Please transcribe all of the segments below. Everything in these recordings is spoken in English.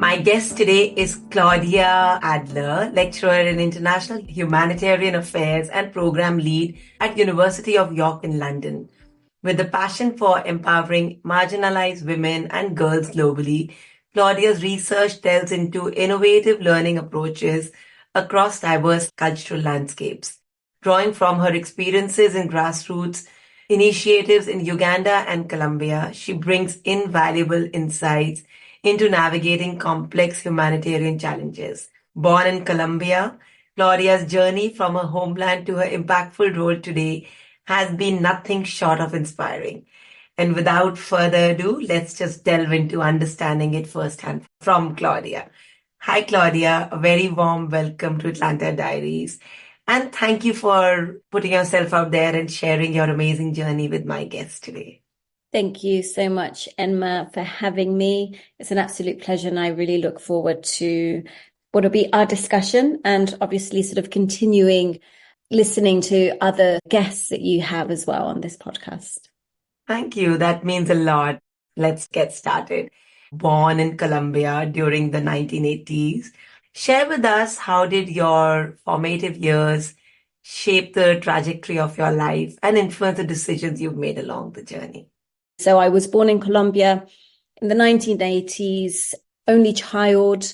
My guest today is Claudia Adler, lecturer in International Humanitarian Affairs and program lead at University of York in London. With a passion for empowering marginalized women and girls globally, Claudia's research delves into innovative learning approaches across diverse cultural landscapes. Drawing from her experiences in grassroots initiatives in Uganda and Colombia, she brings invaluable insights into navigating complex humanitarian challenges. Born in Colombia, Claudia's journey from her homeland to her impactful role today has been nothing short of inspiring. And without further ado, let's just delve into understanding it firsthand from Claudia. Hi, Claudia. A very warm welcome to Atlanta Diaries. And thank you for putting yourself out there and sharing your amazing journey with my guest today. Thank you so much, Emma, for having me. It's an absolute pleasure, and I really look forward to what will be our discussion and obviously sort of continuing listening to other guests that you have as well on this podcast. Thank you. That means a lot. Let's get started. Born in Colombia during the 1980s, share with us how did your formative years shape the trajectory of your life and influence the decisions you've made along the journey? So I was born in Colombia in the 1980s, only child,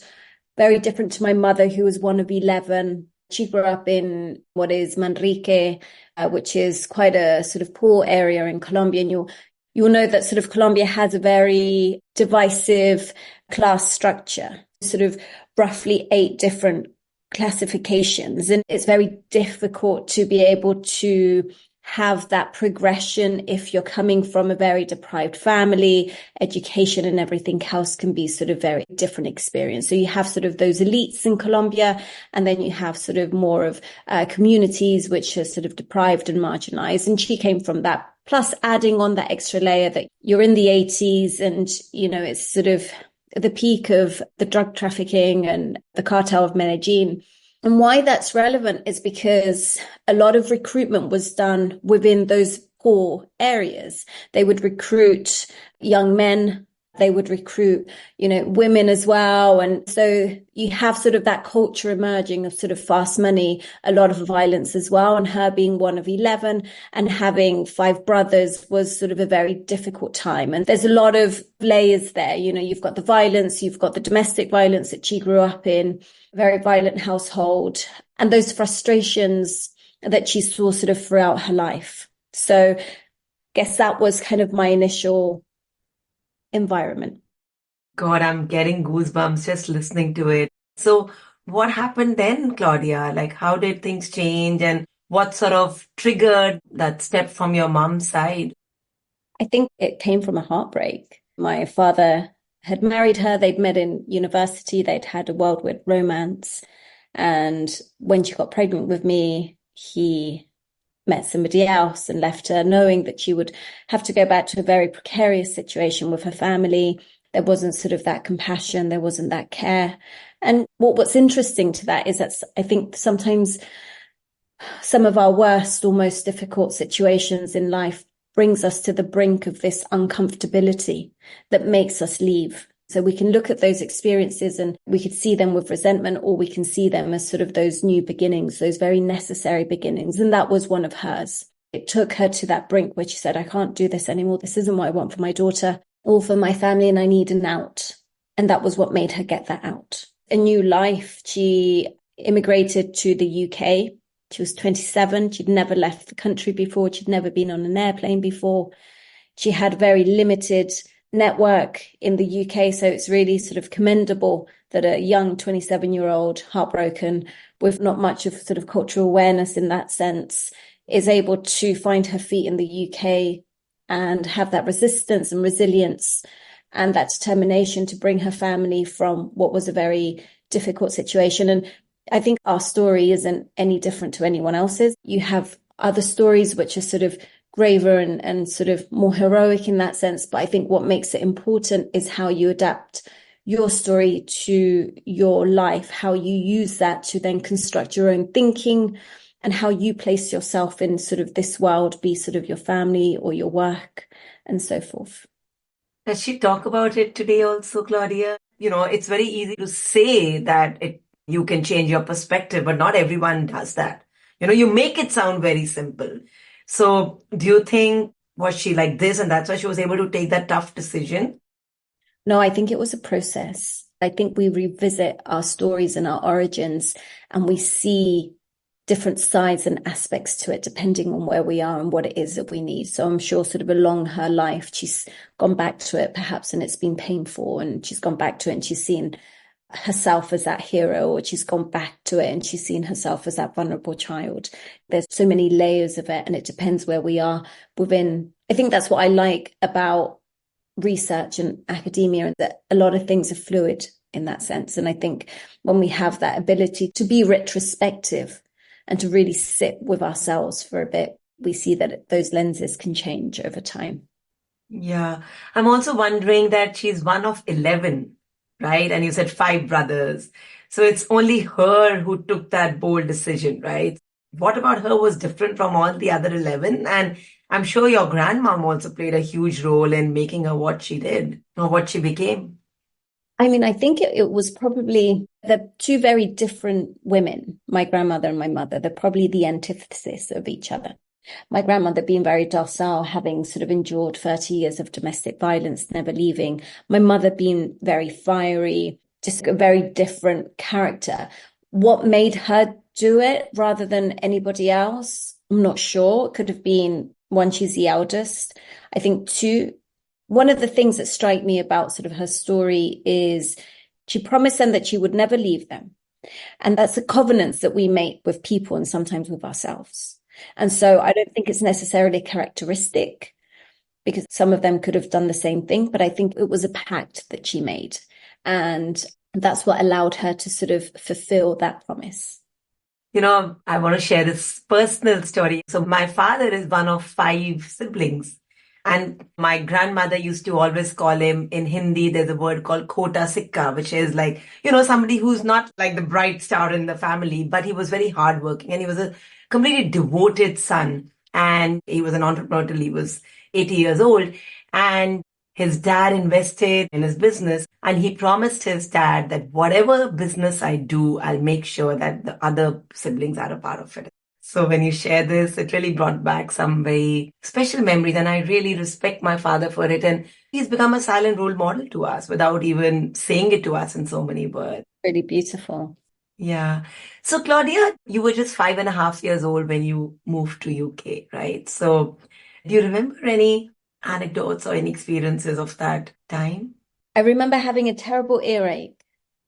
very different to my mother, who was one of 11. She grew up in what is Manrique, which is quite a sort of poor area in Colombia. And you'll know that sort of Colombia has a very divisive class structure, sort of roughly 8 different classifications. And it's very difficult to be able to have that progression if you're coming from a very deprived family. Education and everything else can be sort of very different experience. So you have sort of those elites in Colombia, and then you have sort of more of communities which are sort of deprived and marginalized. And she came from that, plus adding on that extra layer that you're in the 80s and, you know, it's sort of the peak of the drug trafficking and the cartel of Medellin. And why that's relevant is because a lot of recruitment was done within those poor areas. They would recruit young men, they would recruit, you know, women as well. And so you have sort of that culture emerging of sort of fast money, a lot of violence as well. And her being one of 11 and having 5 brothers was sort of a very difficult time. And there's a lot of layers there. You know, you've got the violence, you've got the domestic violence that she grew up in, very violent household, and those frustrations that she saw sort of throughout her life. So I guess that was kind of my initial environment. God, I'm getting goosebumps just listening to it. So what happened then, Claudia? Like, how did things change and what sort of triggered that step from your mom's side? I think it came from a heartbreak. My father had married her. They'd met in university. They'd had a whirlwind romance. And when she got pregnant with me, he met somebody else and left her, knowing that she would have to go back to a very precarious situation with her family. There wasn't sort of that compassion. There wasn't that care. And what's interesting to that is that I think sometimes some of our worst or most difficult situations in life brings us to the brink of this uncomfortability that makes us leave. So we can look at those experiences and we could see them with resentment, or we can see them as sort of those new beginnings, those very necessary beginnings. And that was one of hers. It took her to that brink where she said, I can't do this anymore. This isn't what I want for my daughter or for my family, and I need an out. And that was what made her get that out. A new life. She immigrated to the UK. She was 27. She'd never left the country before. She'd never been on an airplane before. She had very limited network in the UK. So it's really sort of commendable that a young 27-year-old, heartbroken, with not much of sort of cultural awareness in that sense, is able to find her feet in the UK and have that resistance and resilience and that determination to bring her family from what was a very difficult situation. And I think our story isn't any different to anyone else's. You have other stories which are sort of graver and sort of more heroic in that sense. But I think what makes it important is how you adapt your story to your life, how you use that to then construct your own thinking, and how you place yourself in sort of this world, be sort of your family or your work and so forth. Does she talk about it today also, Claudia? It's very easy to say that you can change your perspective, but not everyone does that. You make it sound very simple. So do you think, was she like this and that's why she was able to take that tough decision? No, I think it was a process. I think we revisit our stories and our origins, and we see different sides and aspects to it depending on where we are and what it is that we need. So I'm sure sort of along her life, she's gone back to it perhaps, and it's been painful, and she's gone back to it and she's seen herself as that hero, or she's gone back to it and she's seen herself as that vulnerable child. There's so many layers of it, and it depends where we are within. I think that's what I like about research and academia, and that a lot of things are fluid in that sense. And I think when we have that ability to be retrospective and to really sit with ourselves for a bit, we see that those lenses can change over time. Yeah. I'm also wondering that she's one of 11, right? And you said 5 brothers. So it's only her who took that bold decision, right? What about her was different from all the other 11? And I'm sure your grandmom also played a huge role in making her what she did or what she became. I mean, I think it was probably the two very different women, my grandmother and my mother. They're probably the antithesis of each other. My grandmother being very docile, having sort of endured 30 years of domestic violence, never leaving. My mother being very fiery, just a very different character. What made her do it rather than anybody else? I'm not sure. It could have been, one, she's the eldest. I think two, one of the things that strike me about sort of her story is she promised them that she would never leave them. And that's a covenant that we make with people and sometimes with ourselves. And so I don't think it's necessarily characteristic, because some of them could have done the same thing, but I think it was a pact that she made. And that's what allowed her to sort of fulfill that promise. I want to share this personal story. So my father is one of 5 siblings. And my grandmother used to always call him, in Hindi, there's a word called Kota Sikka, which is like, somebody who's not like the bright star in the family, but he was very hardworking and he was a completely devoted son. And he was an entrepreneur till he was 80 years old. And his dad invested in his business, and he promised his dad that whatever business I do, I'll make sure that the other siblings are a part of it. So when you share this, it really brought back some very special memories, and I really respect my father for it. And he's become a silent role model to us without even saying it to us in so many words. Really beautiful. Yeah. So Claudia, you were just 5.5 years old when you moved to UK, right? So do you remember any anecdotes or any experiences of that time? I remember having a terrible earache,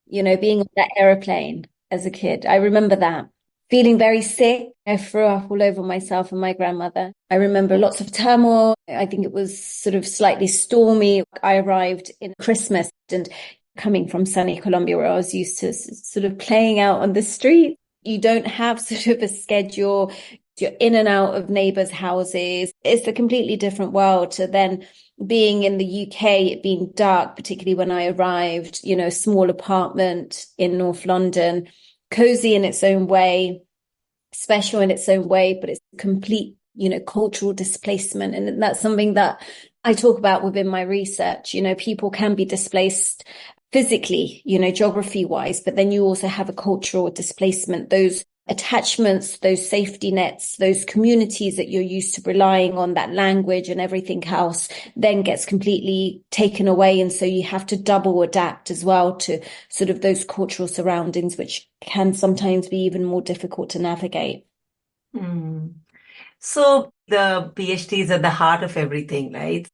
being on that aeroplane as a kid. I remember that. Feeling very sick. I threw up all over myself and my grandmother. I remember lots of turmoil. I think it was sort of slightly stormy. I arrived in Christmas, and coming from sunny Colombia, where I was used to sort of playing out on the street. You don't have sort of a schedule. You're in and out of neighbors' houses. It's a completely different world to then being in the UK, it being dark, particularly when I arrived, a small apartment in North London, cozy in its own way, special in its own way, but it's complete, cultural displacement. And that's something that I talk about within my research. People can be displaced physically, geography wise, but then you also have a cultural displacement, those attachments, those safety nets, those communities that you're used to relying on, that language and everything else then gets completely taken away. And so you have to double adapt as well to sort of those cultural surroundings, which can sometimes be even more difficult to navigate. So the PhD is at the heart of everything, right?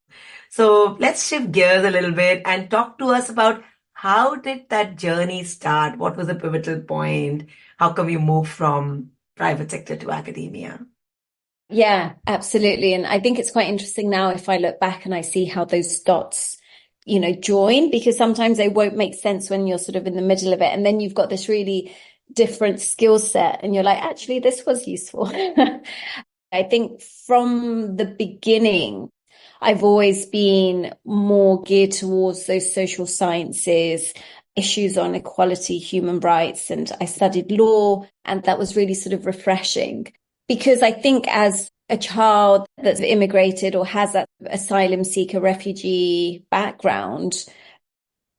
So let's shift gears a little bit and talk to us about how did that journey start? What was the pivotal point? How come you moved from private sector to academia? Yeah, absolutely. And I think it's quite interesting now if I look back and I see how those dots, join, because sometimes they won't make sense when you're sort of in the middle of it. And then you've got this really different skill set and you're like, actually, this was useful. I think from the beginning, I've always been more geared towards those social sciences, issues on equality, human rights, and I studied law, and that was really sort of refreshing. Because I think as a child that's immigrated or has that asylum seeker refugee background,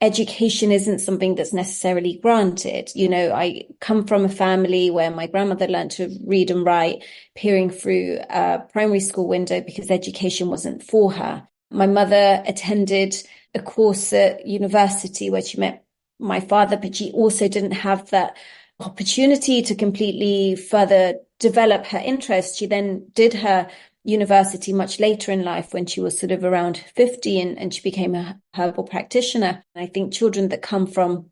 education isn't something that's necessarily granted. You know, I come from a family where my grandmother learned to read and write, peering through a primary school window because education wasn't for her. My mother attended a course at university where she met my father, but she also didn't have that opportunity to completely further develop her interest. She then did her university much later in life when she was sort of around 50 and she became a herbal practitioner. And I think children that come from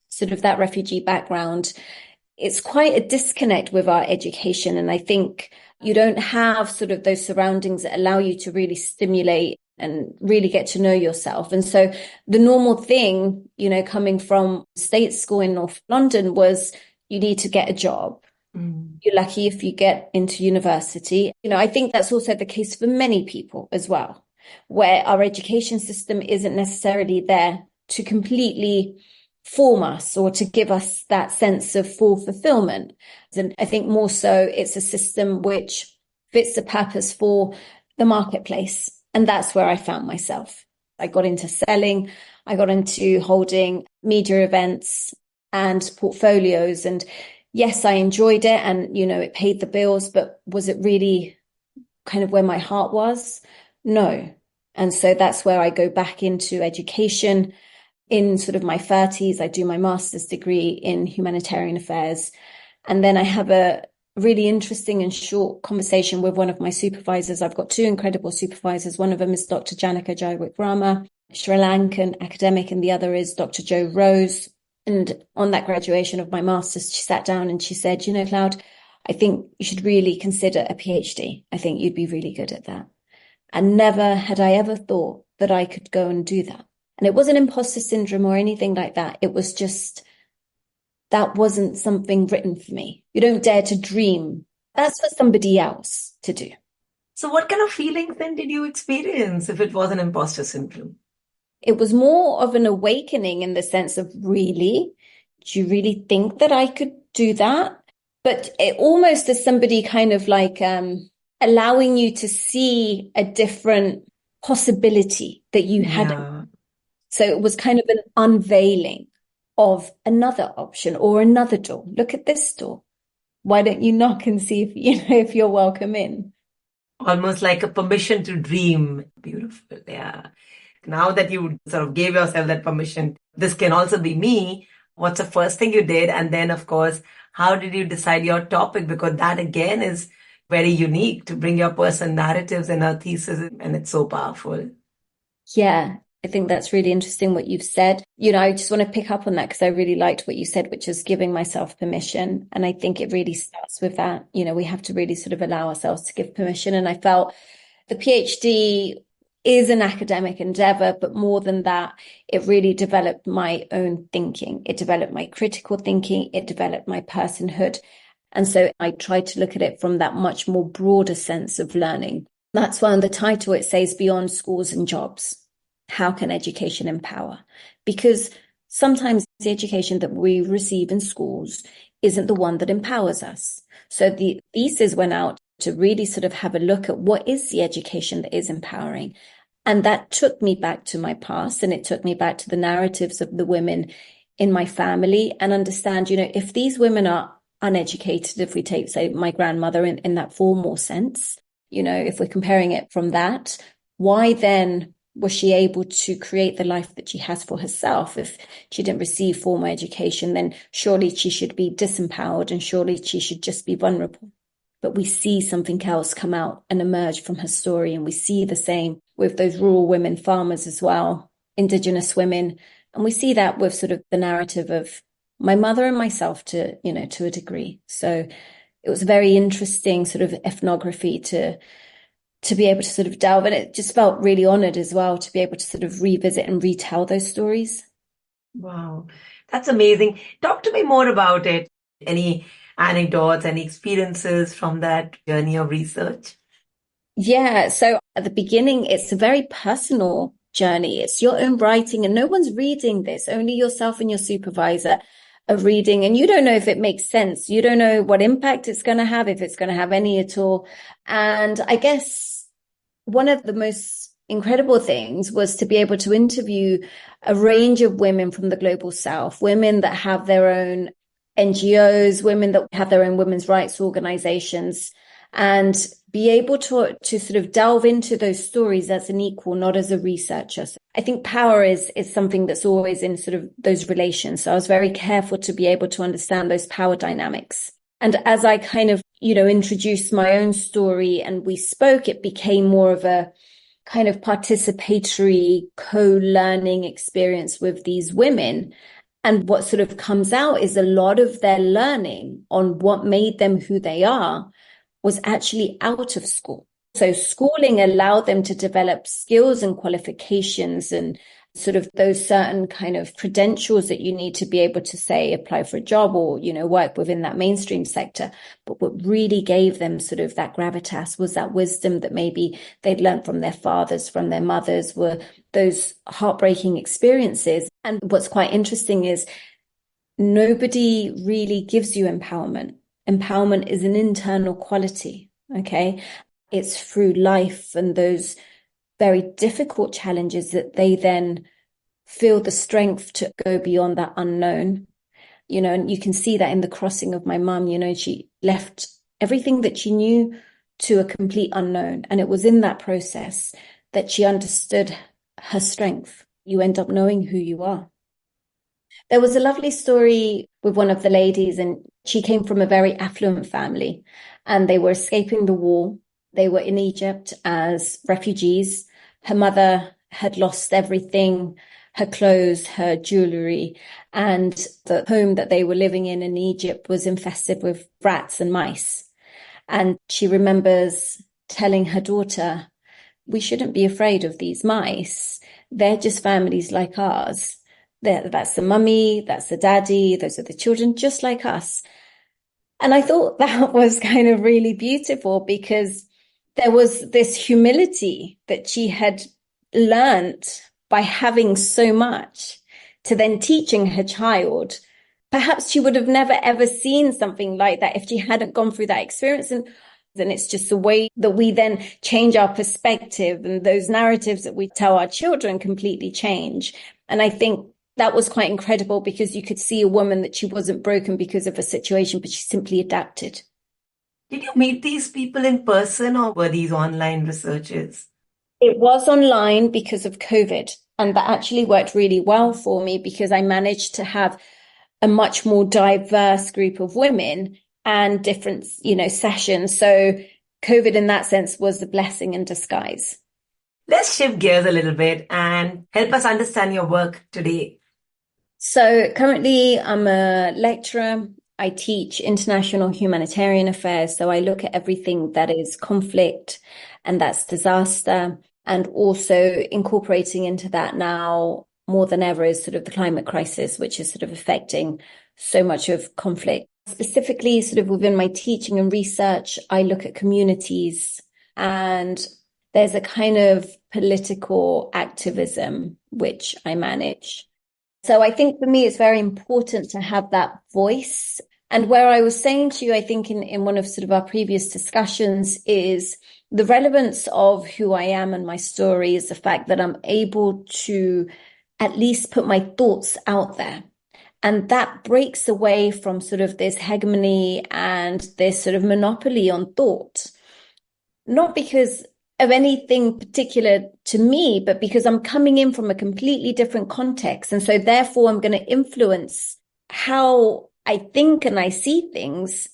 sort of that refugee background, it's quite a disconnect with our education. And I think you don't have sort of those surroundings that allow you to really stimulate and really get to know yourself. And so the normal thing, you know, coming from state school in North London was you need to get a job. You're lucky if you get into university. You know, I think that's also the case for many people as well, where our education system isn't necessarily there to completely form us or to give us that sense of full fulfillment. And I think more so it's a system which fits the purpose for the marketplace. And that's where I found myself. I got into selling, I got into holding media events and portfolios. And yes, I enjoyed it and, you know, it paid the bills, but was it really kind of where my heart was? No. And so that's where I go back into education. In sort of my 30s, I do my master's degree in humanitarian affairs. And then I have a really interesting and short conversation with one of my supervisors. I've got two incredible supervisors. One of them is Dr. Janaka Jaiwikrama, Sri Lankan academic, and the other is Dr. Jo Rose. And on that graduation of my master's, she sat down and she said, you know, Cloud, I think you should really consider a PhD. I think you'd be really good at that. And never had I ever thought that I could go and do that. And it wasn't imposter syndrome or anything like that. It was just, that wasn't something written for me. You don't dare to dream. That's for somebody else to do. So what kind of feelings then did you experience if it was an imposter syndrome? It was more of an awakening in the sense of, really? Do you really think that I could do that? But it almost as somebody kind of like allowing you to see a different possibility that you hadn't. So it was kind of an unveiling of another option or another door. Look at this door. Why don't you knock and see if, you know, if you're welcome in? Almost like a permission to dream. Beautiful. Yeah. Now that you sort of gave yourself that permission, this can also be me. What's the first thing you did? And then, of course, how did you decide your topic? Because that, again, is very unique to bring your personal narratives and a thesis, and it's so powerful. Yeah, I think that's really interesting what you've said. You know, I just want to pick up on that because I really liked what you said, which is giving myself permission. And I think it really starts with that. You know, we have to really sort of allow ourselves to give permission. And I felt the PhD is an academic endeavor, but more than that, it really developed my own thinking. It developed my critical thinking. It developed my personhood. And so I tried to look at it from that much more broader sense of learning. That's why on the title, it says beyond schools and jobs. How can education empower? Because sometimes the education that we receive in schools isn't the one that empowers us. So the thesis went out to really sort of have a look at what is the education that is empowering. And that took me back to my past, and it took me back to the narratives of the women in my family and understand, you know, if these women are uneducated, if we take, say, my grandmother in that formal sense, you know, if we're comparing it from that, why then was she able to create the life that she has for herself? If she didn't receive formal education, then surely she should be disempowered and surely she should just be vulnerable. But we see something else come out and emerge from her story. And we see the same with those rural women farmers as well, Indigenous women. And we see that with sort of the narrative of my mother and myself to a degree. So it was a very interesting sort of ethnography to be able to sort of delve. And it just felt really honored as well to be able to sort of revisit and retell those stories. Wow, that's amazing. Talk to me more about it. Any anecdotes, any experiences from that journey of research? Yeah, so at the beginning, it's a very personal journey. It's your own writing and no one's reading this. Only yourself and your supervisor are reading, and you don't know if it makes sense. You don't know what impact it's going to have, if it's going to have any at all. And I guess one of the most incredible things was to be able to interview a range of women from the global south, women that have their own NGOs, women that have their own women's rights organizations, and be able to sort of delve into those stories as an equal, not as a researcher. So I think power is something that's always in sort of those relations. So I was very careful to be able to understand those power dynamics. And as I kind of, introduced my own story and we spoke, it became more of a kind of participatory co-learning experience with these women. And what sort of comes out is a lot of their learning on what made them who they are was actually out of school. So schooling allowed them to develop skills and qualifications and sort of those certain kind of credentials that you need to be able to, say, apply for a job or, work within that mainstream sector. But what really gave them sort of that gravitas was that wisdom that maybe they'd learned from their fathers, from their mothers, were those heartbreaking experiences. And what's quite interesting is nobody really gives you empowerment. Empowerment is an internal quality, okay? It's through life and those very difficult challenges that they then feel the strength to go beyond that unknown. And you can see that in the crossing of my mum, she left everything that she knew to a complete unknown. And it was in that process that she understood her strength. You end up knowing who you are. There was a lovely story with one of the ladies, and she came from a very affluent family, and they were escaping the war. They were in Egypt as refugees. Her mother had lost everything, her clothes, her jewelry, and the home that they were living in Egypt was infested with rats and mice. And she remembers telling her daughter, we shouldn't be afraid of these mice. They're just families like ours. That's the mummy, that's the daddy, those are the children just like us. And I thought that was kind of really beautiful because there was this humility that she had learnt by having so much to then teaching her child. Perhaps she would have never ever seen something like that if she hadn't gone through that experience. And then it's just the way that we then change our perspective, and those narratives that we tell our children completely change. And I think that was quite incredible because you could see a woman that she wasn't broken because of a situation, but she simply adapted. Did you meet these people in person or were these online researchers? It was online because of COVID, and that actually worked really well for me because I managed to have a much more diverse group of women and different, sessions. So COVID in that sense was a blessing in disguise. Let's shift gears a little bit and help us understand your work today. So currently I'm a lecturer. I teach International Humanitarian Affairs. So I look at everything that is conflict and that's disaster, and also incorporating into that now more than ever is sort of the climate crisis, which is sort of affecting so much of conflict. Specifically, sort of within my teaching and research, I look at communities, and there's a kind of political activism which I manage. So I think for me, it's very important to have that voice. And where I was saying to you, I think in one of sort of our previous discussions, is the relevance of who I am and my story is the fact that I'm able to at least put my thoughts out there. And that breaks away from sort of this hegemony and this sort of monopoly on thought. Not because of anything particular to me, but because I'm coming in from a completely different context. And so therefore I'm going to influence how I think and I see things.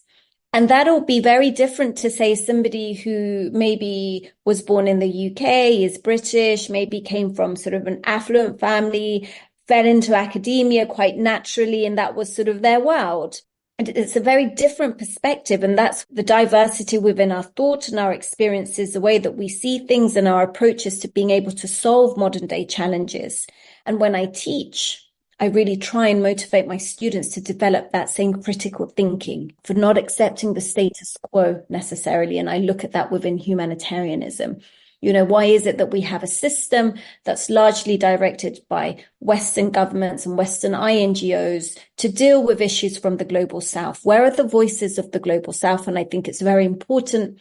And that'll be very different to, say, somebody who maybe was born in the UK, is British, maybe came from sort of an affluent family, fell into academia quite naturally, and that was sort of their world. And it's a very different perspective, and that's the diversity within our thought and our experiences, the way that we see things and our approaches to being able to solve modern day challenges. And when I teach, I really try and motivate my students to develop that same critical thinking, for not accepting the status quo necessarily. And I look at that within humanitarianism. Why is it that we have a system that's largely directed by Western governments and Western INGOs to deal with issues from the global South? Where are the voices of the global South? And I think it's very important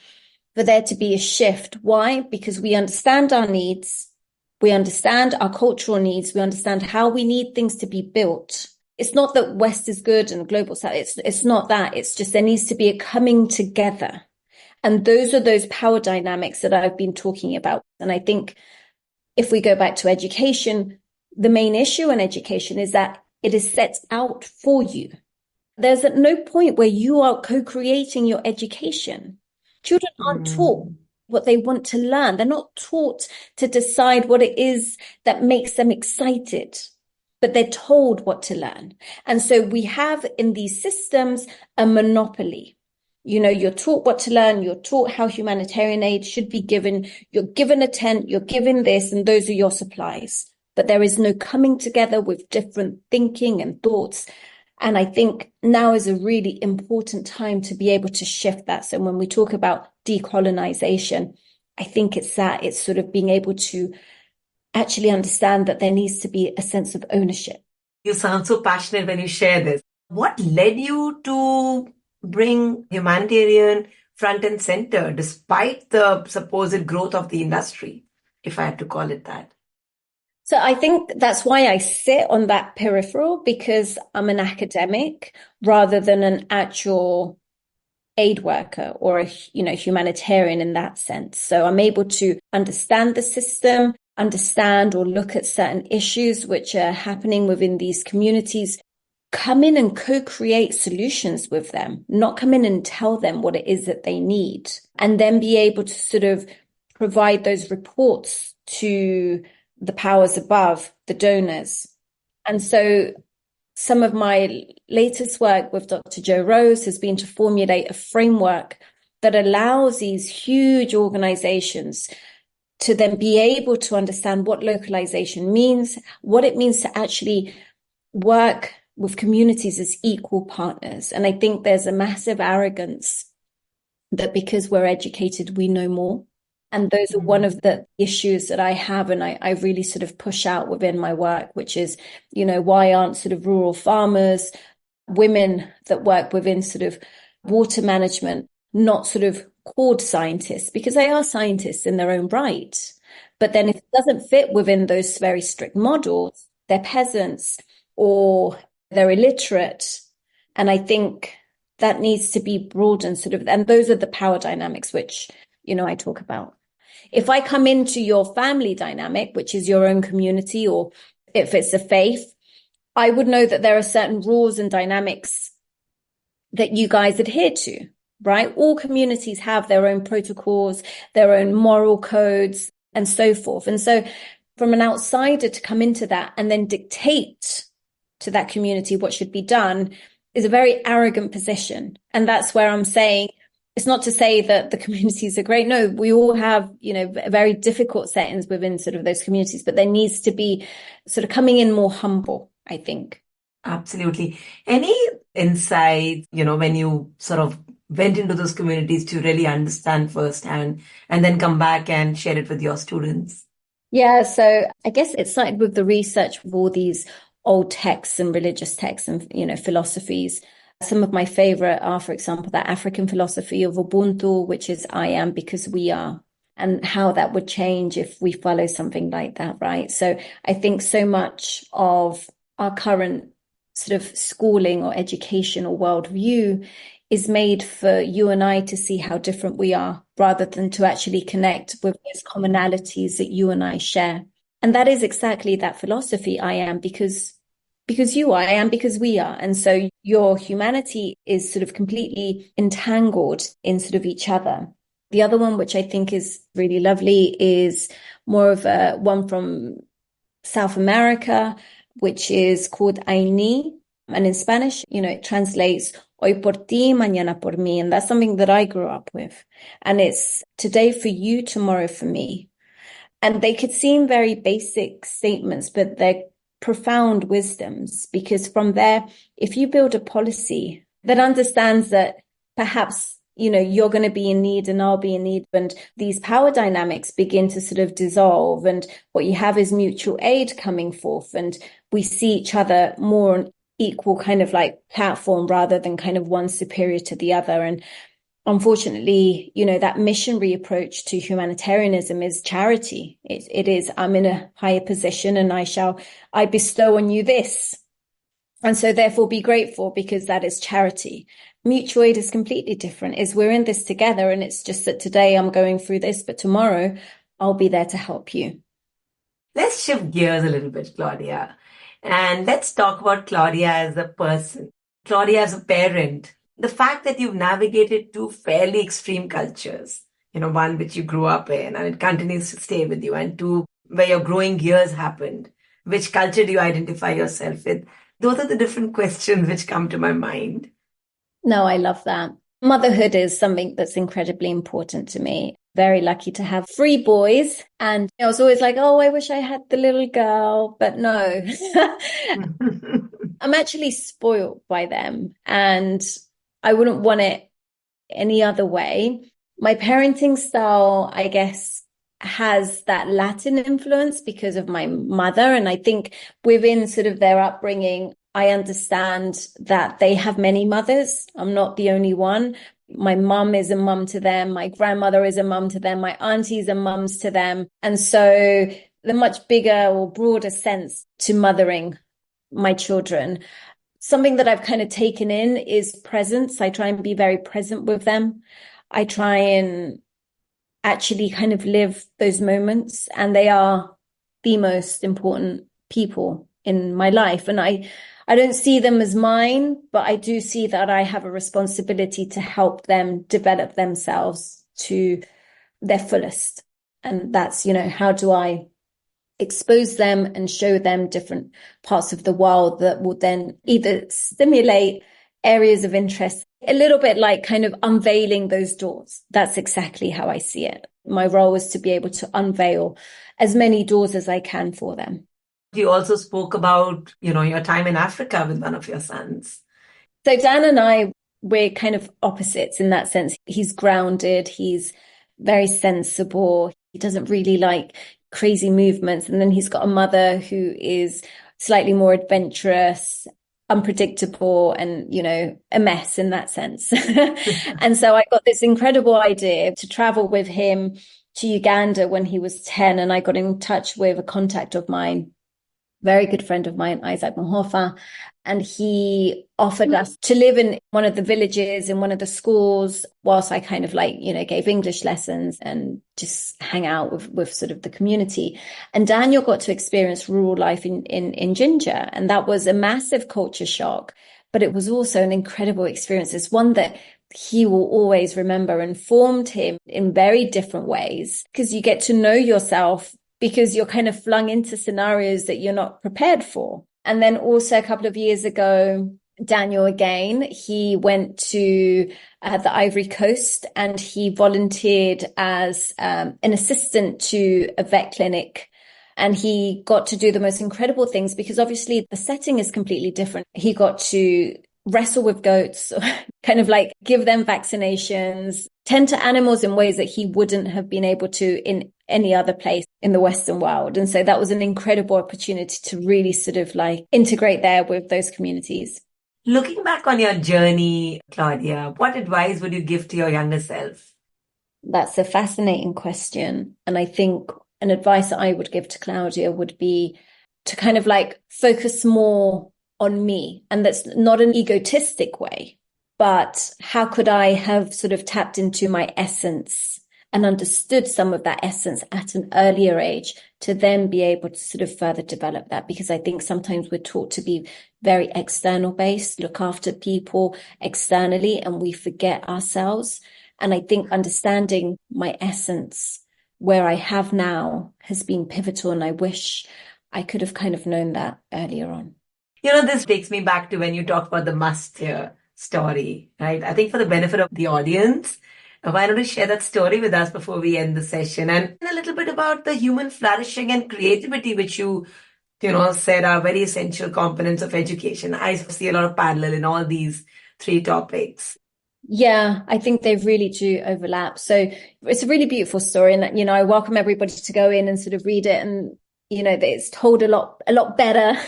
for there to be a shift. Why? Because we understand our needs, we understand our cultural needs, we understand how we need things to be built. It's not that West is good and global South. It's not that. It's just there needs to be a coming together. And those are those power dynamics that I've been talking about. And I think if we go back to education, the main issue in education is that it is set out for you. There's at no point where you are co-creating your education. Children aren't taught what they want to learn. They're not taught to decide what it is that makes them excited, but they're told what to learn. And so we have in these systems a monopoly. You know, you're taught what to learn. You're taught how humanitarian aid should be given. You're given a tent. You're given this, and those are your supplies. But there is no coming together with different thinking and thoughts. And I think now is a really important time to be able to shift that. So when we talk about decolonization, I think it's that. It's sort of being able to actually understand that there needs to be a sense of ownership. You sound so passionate when you share this. What led you to bring humanitarian front and center despite the supposed growth of the industry, if I had to call it that? So I think that's why I sit on that peripheral, because I'm an academic rather than an actual aid worker or a humanitarian in that sense. So I'm able to understand the system, understand or look at certain issues which are happening within these communities, come in and co-create solutions with them, not come in and tell them what it is that they need, and then be able to sort of provide those reports to the powers above, the donors. And so some of my latest work with Dr. Jo Rose has been to formulate a framework that allows these huge organizations to then be able to understand what localization means, what it means to actually work with communities as equal partners. And I think there's a massive arrogance that because we're educated, we know more. And those are one of the issues that I have, and I really sort of push out within my work, which is, why aren't sort of rural farmers, women that work within sort of water management, not sort of called scientists? Because they are scientists in their own right. But then if it doesn't fit within those very strict models, they're peasants or they're illiterate. And I think that needs to be broadened sort of, and those are the power dynamics which, I talk about. If I come into your family dynamic, which is your own community, or if it's a faith, I would know that there are certain rules and dynamics that you guys adhere to, right? All communities have their own protocols, their own moral codes, and so forth. And so from an outsider to come into that and then dictate to that community what should be done is a very arrogant position. And that's where I'm saying, it's not to say that the communities are great. No, we all have, very difficult settings within sort of those communities, but there needs to be sort of coming in more humble, I think. Absolutely. Any insights, when you sort of went into those communities to really understand firsthand and then come back and share it with your students? Yeah, so I guess it started with the research of all these old texts and religious texts and, philosophies. Some of my favorite are, for example, that African philosophy of Ubuntu, which is I am because we are, and how that would change if we follow something like that, right? So I think so much of our current sort of schooling or education or worldview is made for you and I to see how different we are, rather than to actually connect with those commonalities that you and I share. And that is exactly that philosophy. I am because you are, I am because we are. And so your humanity is sort of completely entangled in sort of each other. The other one, which I think is really lovely, is more of a one from South America, which is called Aini. And in Spanish, it translates hoy por ti, mañana por mí. And that's something that I grew up with. And it's today for you, tomorrow for me. And they could seem very basic statements, but they're profound wisdoms, because from there, if you build a policy that understands that perhaps, you're going to be in need and I'll be in need, and these power dynamics begin to sort of dissolve, and what you have is mutual aid coming forth, and we see each other more on equal kind of like platform rather than kind of one superior to the other. And unfortunately, that missionary approach to humanitarianism is charity. It is, I'm in a higher position and I bestow on you this. And so therefore be grateful because that is charity. Mutual aid is completely different. Is we're in this together, and it's just that today I'm going through this, but tomorrow I'll be there to help you. Let's shift gears a little bit, Claudia. And let's talk about Claudia as a person, Claudia as a parent. The fact that you've navigated two fairly extreme cultures, one which you grew up in and it continues to stay with you, and two where your growing years happened. Which culture do you identify yourself with? Those are the different questions which come to my mind. No, I love that. Motherhood is something that's incredibly important to me. Very lucky to have 3 boys. And I was always like, oh, I wish I had the little girl. But no, I'm actually spoiled by them. And I wouldn't want it any other way. My parenting style, I guess, has that Latin influence because of my mother. And I think within sort of their upbringing, I understand that they have many mothers. I'm not the only one. My mum is a mum to them. My grandmother is a mum to them. My aunties are mums to them. And so the much bigger or broader sense to mothering my children. Something that I've kind of taken in is presence. I try and be very present with them. I try and actually kind of live those moments, and they are the most important people in my life. And I don't see them as mine, but I do see that I have a responsibility to help them develop themselves to their fullest. And that's, how do I expose them and show them different parts of the world that will then either stimulate areas of interest, a little bit like kind of unveiling those doors. That's exactly how I see it. My role is to be able to unveil as many doors as I can for them. You also spoke about, your time in Africa with one of your sons. So Dan and I, we're kind of opposites in that sense. He's grounded. He's very sensible. He doesn't really like crazy movements. And then he's got a mother who is slightly more adventurous, unpredictable, and, a mess in that sense. And so I got this incredible idea to travel with him to Uganda when he was 10. And I got in touch with a contact of mine, very good friend of mine, Isaac Mahofa, and he offered us to live in one of the villages, in one of the schools, whilst I kind of gave English lessons and just hang out with sort of the community. And Daniel got to experience rural life in Ginger. And that was a massive culture shock, but it was also an incredible experience. It's one that he will always remember and formed him in very different ways, because you get to know yourself because you're kind of flung into scenarios that you're not prepared for. And then also a couple of years ago, Daniel again, he went to the Ivory Coast and he volunteered as an assistant to a vet clinic. And he got to do the most incredible things because obviously the setting is completely different. He got to wrestle with goats, kind of give them vaccinations, tend to animals in ways that he wouldn't have been able to in any other place in the Western world. And so that was an incredible opportunity to really sort of integrate there with those communities. Looking back on your journey, Claudia, what advice would you give to your younger self? That's a fascinating question. And I think an advice that I would give to Claudia would be to kind of focus more on me. And that's not an egotistic way, but how could I have sort of tapped into my essence and understood some of that essence at an earlier age to then be able to sort of further develop that? Because I think sometimes we're taught to be very external based, look after people externally, and we forget ourselves. And I think understanding my essence, where I have now, has been pivotal. And I wish I could have kind of known that earlier on. This takes me back to when you talked about the must-hear story, right? I think for the benefit of the audience, why don't you share that story with us before we end the session, and a little bit about the human flourishing and creativity, which you said are very essential components of education. I see a lot of parallel in all these 3 topics. Yeah, I think they really do overlap. So it's a really beautiful story. And, I welcome everybody to go in and sort of read it. And, it's told a lot better.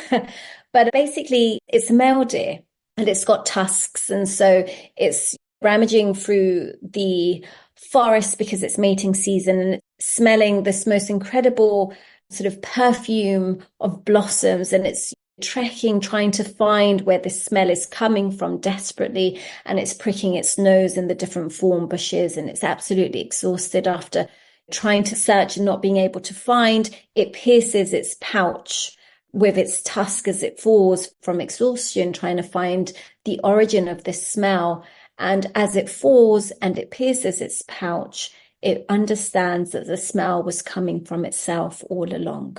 But basically, it's a male deer and it's got tusks. And so it's rummaging through the forest because it's mating season and smelling this most incredible sort of perfume of blossoms, and it's trekking, trying to find where the smell is coming from desperately, and it's pricking its nose in the different thorn bushes, and it's absolutely exhausted after trying to search and not being able to find. It pierces its pouch with its tusk as it falls from exhaustion, trying to find the origin of this smell. And as it falls and it pierces its pouch, it understands that the smell was coming from itself all along.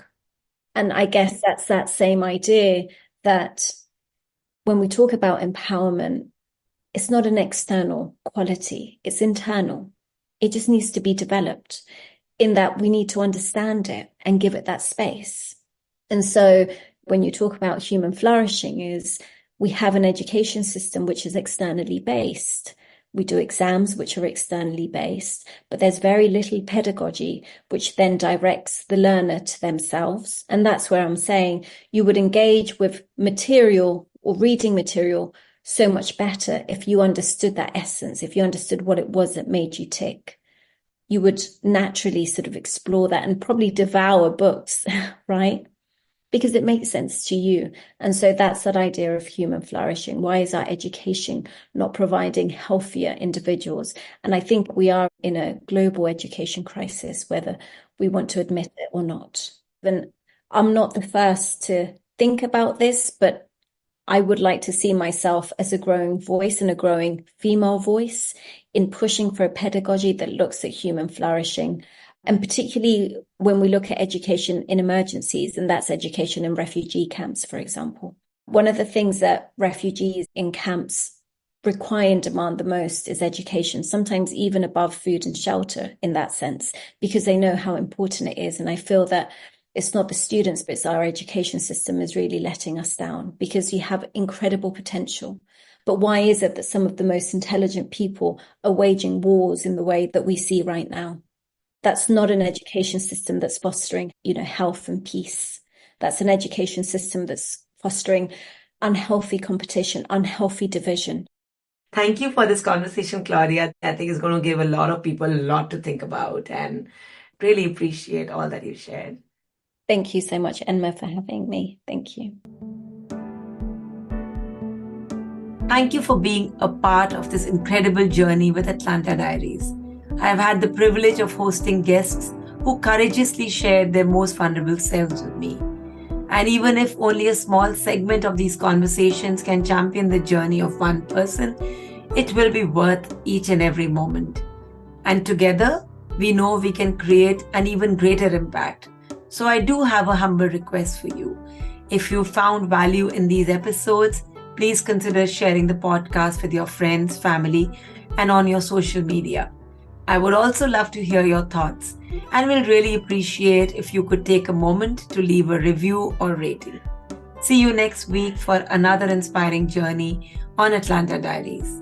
And I guess that's that same idea that when we talk about empowerment, it's not an external quality, it's internal. It just needs to be developed, in that we need to understand it and give it that space. And so when you talk about human flourishing, is we have an education system which is externally based. We do exams which are externally based, but there's very little pedagogy which then directs the learner to themselves. And that's where I'm saying you would engage with material or reading material so much better if you understood that essence, if you understood what it was that made you tick. You would naturally sort of explore that and probably devour books, right? Because it makes sense to you. And so that's that idea of human flourishing. Why is our education not providing healthier individuals? And I think we are in a global education crisis, whether we want to admit it or not. And I'm not the first to think about this, but I would like to see myself as a growing voice and a growing female voice in pushing for a pedagogy that looks at human flourishing. And particularly when we look at education in emergencies, and that's education in refugee camps, for example. One of the things that refugees in camps require and demand the most is education, sometimes even above food and shelter in that sense, because they know how important it is. And I feel that it's not the students, but it's our education system is really letting us down, because you have incredible potential. But why is it that some of the most intelligent people are waging wars in the way that we see right now? That's not an education system that's fostering, health and peace. That's an education system that's fostering unhealthy competition, unhealthy division. Thank you for this conversation, Claudia. I think it's going to give a lot of people a lot to think about, and really appreciate all that you shared. Thank you so much, Enma, for having me. Thank you. Thank you for being a part of this incredible journey with Atlanta Diaries. I have had the privilege of hosting guests who courageously shared their most vulnerable selves with me. And even if only a small segment of these conversations can champion the journey of one person, it will be worth each and every moment. And together, we know we can create an even greater impact. So I do have a humble request for you. If you found value in these episodes, please consider sharing the podcast with your friends, family, and on your social media. I would also love to hear your thoughts, and will really appreciate if you could take a moment to leave a review or rating. See you next week for another inspiring journey on Atlanta Diaries.